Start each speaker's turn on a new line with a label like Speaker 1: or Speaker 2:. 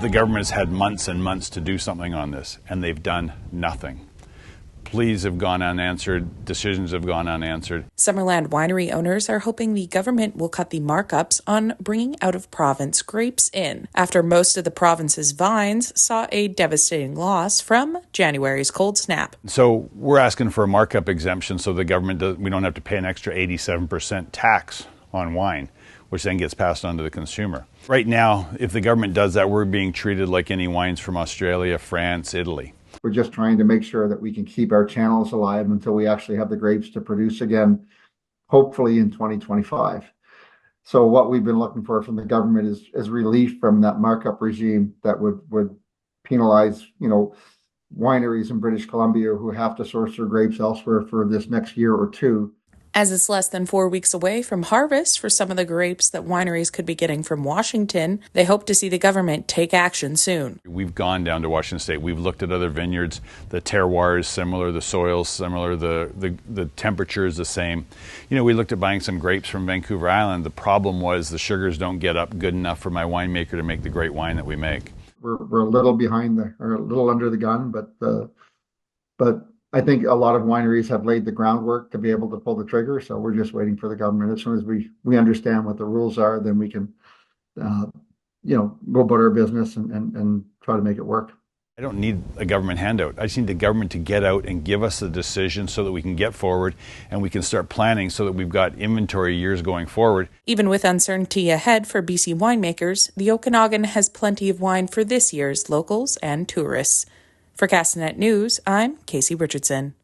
Speaker 1: The government has had months and months to do something on this, and they've done nothing. Pleas have gone unanswered, decisions have gone unanswered.
Speaker 2: Summerland winery owners are hoping the government will cut the markups on bringing out-of-province grapes in, after most of the province's vines saw a devastating loss from January's cold snap.
Speaker 1: So we're asking for a markup exemption so we don't have to pay an extra 87% tax on wine, which then gets passed on to the consumer. Right now, if the government does that, we're being treated like any wines from Australia, France, Italy.
Speaker 3: We're just trying to make sure that we can keep our channels alive until we actually have the grapes to produce again, hopefully in 2025. So what we've been looking for from the government is relief from that markup regime that would penalize, wineries in British Columbia who have to source their grapes elsewhere for this next year or two.
Speaker 2: As it's less than 4 weeks away from harvest for some of the grapes that wineries could be getting from Washington, they hope to see the government take action soon.
Speaker 1: We've gone down to Washington State. We've looked at other vineyards. The terroir is similar, the soil is similar, the temperature is the same. We looked at buying some grapes from Vancouver Island. The problem was the sugars don't get up good enough for my winemaker to make the great wine that we make.
Speaker 3: We're a little behind or a little under the gun, but I think a lot of wineries have laid the groundwork to be able to pull the trigger. So we're just waiting for the government. As soon as we understand what the rules are, then we can, go about our business and try to make it work.
Speaker 1: I don't need a government handout. I just need the government to get out and give us the decision so that we can get forward and we can start planning so that we've got inventory years going forward.
Speaker 2: Even with uncertainty ahead for BC winemakers, the Okanagan has plenty of wine for this year's locals and tourists. For Castanet News, I'm Casey Richardson.